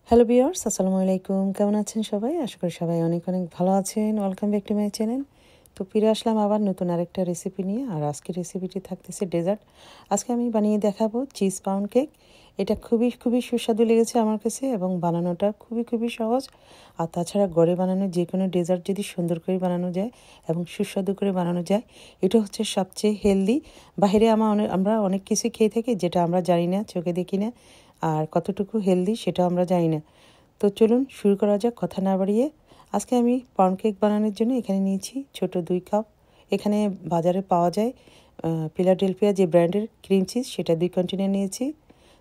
Hello viewers, আসসালামু আলাইকুম। কেমন আছেন সবাই? আশা করি সবাই অনেক অনেক ভালো আছেন। Welcome back to my channel. তো ফিরে আসলাম আবার নতুন আরেকটা রেসিপি নিয়ে। আর আজকের রেসিপিটি থাকতেছে ডেজার্ট। আজকে আমি বানিয়ে দেখাবো চিজ পাউন্ড কেক। এটা খুবই খুবই সুস্বাদু লেগেছে আমার কাছে এবং বানানোটা খুবই খুবই সহজ। আর তাছাড়া ঘরে বানানো যে কোনো ডেজার্ট যদি সুন্দর করে বানানো যায় এবং সুস্বাদু করে বানানো যায়, এটা হচ্ছে সবচেয়ে হেলদি। বাইরে আমরা অনেক কিছু খেয়ে থাকি যেটা আমরা জানি না, চোখে দেখি না, আর কতটুকু হেলদি সেটাও আমরা জানি না। তো চলুন শুরু করা যাক কথা না বাড়িয়ে। আজকে আমি পাউন্ড কেক বানানোর জন্য এখানে নিয়েছি ছোট 2 কাপ। এখানে বাজারে পাওয়া যায় ফিলাডেলফিয়া যে ব্র্যান্ডের ক্রিম চিজ, সেটা 2 কন্টেনার নিয়েছি।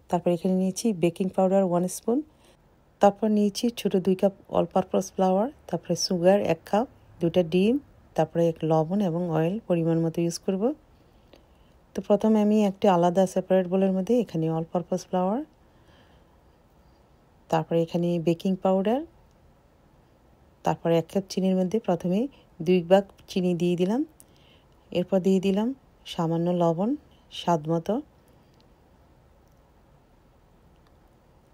তারপর এখানে নিয়েছি বেকিং পাউডার 1 স্পুন। তারপর নিয়েছি ছোট 2 কাপ অল পারপাস ফ্লাওয়ার, তারপরে সুগার 1 কাপ, 2টা ডিম, তারপরে এক লবণ এবং অয়েল পরিমাণ মতো ইউজ করব। তো প্রথমে আমি একটা আলাদা সেপারেট বোলের মধ্যে এখানে অল পারপাস ফ্লাওয়ার, তারপরে এখানে বেকিং পাউডার, তারপরে 1 কাপ চিনির মধ্যে প্রথমে 2 ভাগ চিনি দিয়ে দিলাম। এরপর দিয়ে দিলাম সামান্য লবণ স্বাদ মতো।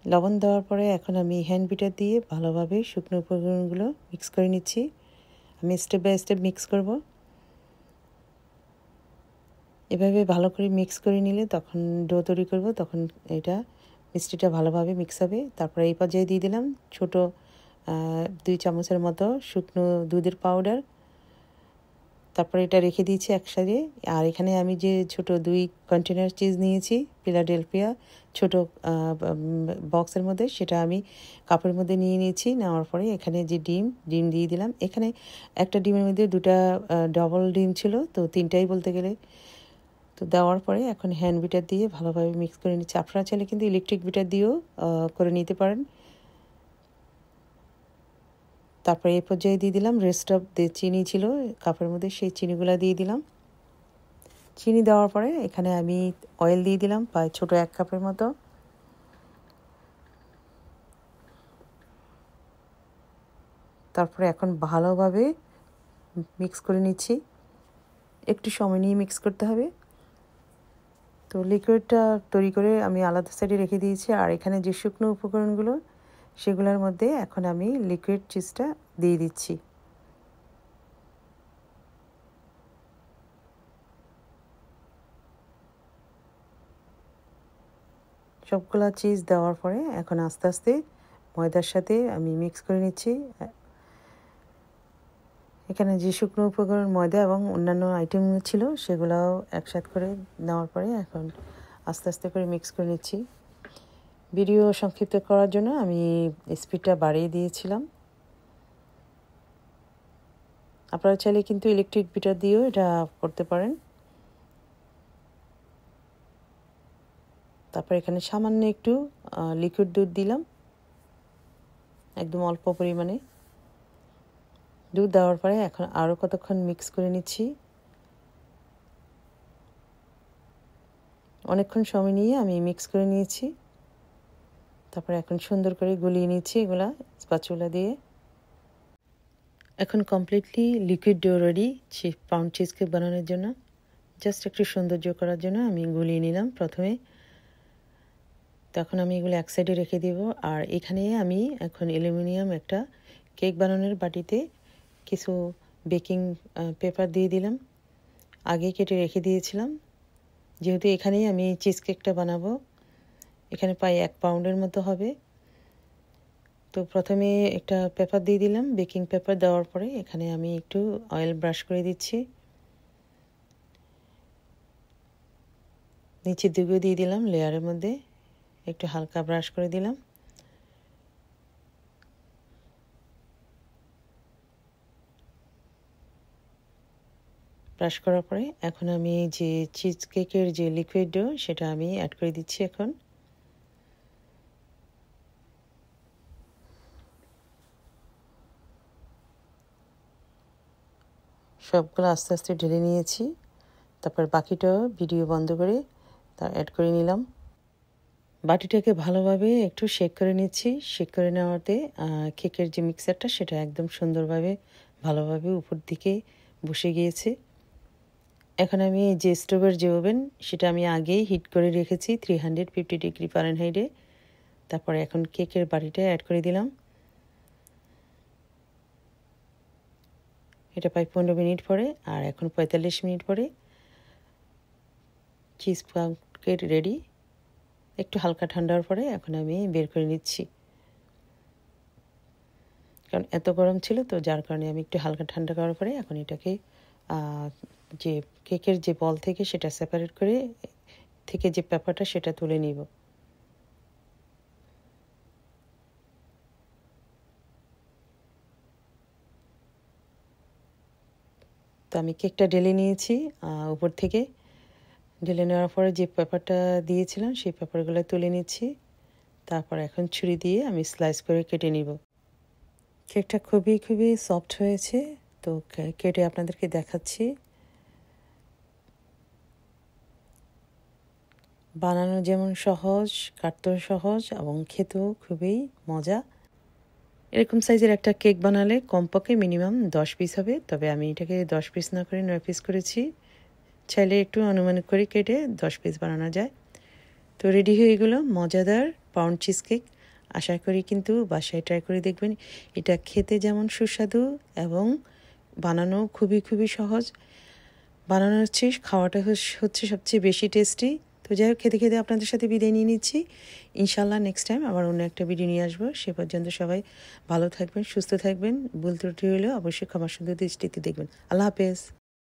লবণ দেওয়ার পরে এখন আমি হ্যান্ড বিটার দিয়ে ভালোভাবে শুকনো উপকরণগুলো মিক্স করে নিচ্ছি। আমি স্টেপ বাই স্টেপ মিক্স করব। এভাবে ভালো করে মিক্স করে নিলে তখন ডো তৈরি করব, তখন এটা মিষ্টিটা ভালোভাবে মিক্স হবে। তারপরে এই পর্যায়ে দিয়ে দিলাম ছোট 2 চামচের মতো শুকনো দুধের পাউডার। তারপরে এটা রেখে দিয়েছি একসাথে। আর এখানে আমি যে ছোট 2 কন্টেনার চিজ নিয়েছি ফিলাডেলফিয়া ছোট বক্সের মধ্যে, সেটা আমি কাপের মধ্যে নিয়ে নিয়েছি। নেওয়ার পরে এখানে যে ডিম দিয়ে দিলাম। এখানে একটা ডিমের মধ্যে 2টা ডবল ডিম ছিল, তো 3টাই বলতে গেলে। তো দেওয়ার পরে এখন হ্যান্ড বিটার দিয়ে ভালোভাবে মিক্স করে নিচ্ছি। আপনারা চাইলে কিন্তু ইলেকট্রিক বিটার দিয়েও করে নিতে পারেন। তারপরে এই পর্যায়ে দিয়ে দিলাম রেস্ট অফ যে চিনি ছিল কাপের মধ্যে, সেই চিনিগুলো দিয়ে দিলাম। চিনি দেওয়ার পরে এখানে আমি অয়েল দিয়ে দিলাম প্রায় ছোট 1 কাপের মতো। তারপরে এখন ভালোভাবে মিক্স করে নিচ্ছি। একটু সময় নিয়ে মিক্স করতে হবে। তো লিকুইডটা তৈরি করে আমি আলাদা সাইডে রেখে দিয়েছি। আর এখানে যে শুকনো উপকরণগুলো, সেগুলোর মধ্যে এখন আমি লিকুইড চিজটা দিয়ে দিচ্ছি। সবগুলা চিজ দেওয়ার পরে এখন আস্তে আস্তে ময়দার সাথে আমি মিক্স করে নিচ্ছি। এখানে যে শুকনো উপকরণ ময়দা এবং অন্যান্য আইটেম ছিল সেগুলোও একসাথে করে নেওয়ার পরে এখন আস্তে আস্তে করে মিক্স করে নিচ্ছি। ভিডিও সংক্ষিপ্ত করার জন্য আমি স্পিডটা বাড়িয়ে দিয়েছিলাম। আপনারা চাইলে কিন্তু ইলেকট্রিক বিটার দিয়েও এটা করতে পারেন। তারপর এখানে সামান্য একটু লিকুইড দুধ দিলাম, একদম অল্প পরিমাণে। দুধ দেওয়ার পরে এখন আরও কতক্ষণ মিক্স করে নিচ্ছি। অনেকক্ষণ সময় নিয়ে আমি মিক্স করে নিয়েছি। তারপরে এখন সুন্দর করে গলিয়ে নিচ্ছি এগুলা স্প্যাচুলা দিয়ে। এখন completely liquid dough ready pound cheese cake বানানোর জন্য। জাস্ট একটু সৌন্দর্য করার জন্য আমি গলিয়ে নিলাম প্রথমে। তখন আমি এগুলো এক সাইডে রেখে দেব। আর এখানে আমি এখন অ্যালুমিনিয়াম একটা কেক বানানোর বাটিতে কিছু বেকিং পেপার দিয়ে দিলাম। আগে কেটে রেখে দিয়েছিলাম, যেহেতু এখানেই আমি চিজ কেকটা বানাবো। এখানে প্রায় 1 পাউন্ডের মতো হবে। তো প্রথমে একটা পেপার দিয়ে দিলাম। বেকিং পেপার দেওয়ার পরে এখানে আমি একটু অয়েল ব্রাশ করে দিচ্ছি। নিচের দিকেও দিয়ে দিলাম, লেয়ারের মধ্যে একটু হালকা ব্রাশ করে দিলাম। ব্রাশ করার পরে এখন আমি যে চিজ কেকের যে লিকুইড ডো, সেটা আমি অ্যাড করে দিচ্ছি। এখন সবগুলো আস্তে আস্তে ঢেলে নিয়েছি। তারপর বাকিটাও ভিডিও বন্ধ করে তা অ্যাড করে নিলাম। বাটিটাকে ভালোভাবে একটু শেক করে নিচ্ছি। শেক করে নেওয়াতে কেকের যে মিক্সারটা সেটা একদম সুন্দরভাবে ভালোভাবে উপর দিকে বসে গিয়েছে। এখন আমি যে স্টোভের যে ওভেন, সেটা আমি আগেই হিট করে রেখেছি 350 ডিগ্রি ফারেনহাইটে। তারপরে এখন কেকের বাটিটা অ্যাড করে দিলাম। এটা প্রায় 15 মিনিট পরে, আর এখন 45 মিনিট পরে চিজ কেক রেডি। একটু হালকা ঠান্ডার পরে এখন আমি বের করে নিচ্ছি, কারণ এত গরম ছিল তো, যার কারণে আমি একটু হালকা ঠান্ডা করার পরে এখন এটাকে যে কেকের যে বল থেকে সেটা সেপারেট করে থেকে যে পেপারটা সেটা তুলে নিব। তো আমি কেকটা ঢেলে নিয়েছি উপর থেকে। ঢেলে নেওয়ার পরে যে পেপারটা দিয়েছিলাম সেই পেপারগুলো তুলে নিচ্ছি। তারপর এখন ছুরি দিয়ে আমি স্লাইস করে কেটে নিব। কেকটা খুবই খুবই সফট হয়েছে, তো কেটে আপনাদেরকে দেখাচ্ছি। বানানো যেমন সহজ, কাটতেও সহজ এবং খেতেও খুবই মজা। এরকম সাইজের একটা কেক বানালে কমপক্ষে মিনিমাম 10 পিস হবে, তবে আমি এটাকে 10 পিস না করে 9 পিস করেছি। চাইলে একটু আনুমানিক করে কেটে 10 পিস বানানো যায়। তো রেডি হয়ে গেল মজাদার পাউন্ড চিজ কেক। আশা করি কিন্তু বাসায় ট্রাই করে দেখবেন। এটা খেতে যেমন সুস্বাদু এবং বানানো খুবই খুবই সহজ। বানানো হচ্ছে, খাওয়াটা হচ্ছে সবচেয়ে বেশি টেস্টি। তো যাই হোক, খেতে খেতে আপনাদের সাথে বিদায় নিয়ে নিচ্ছি। ইনশাল্লাহ নেক্সট টাইম আবার অন্য একটা ভিডিও নিয়ে আসবো। সে পর্যন্ত সবাই ভালো থাকবেন, সুস্থ থাকবেন। ভুল ত্রুটি হলেও অবশ্যই ক্ষমা সুন্দর দৃষ্টিতে দেখবেন। আল্লাহ হাফেজ।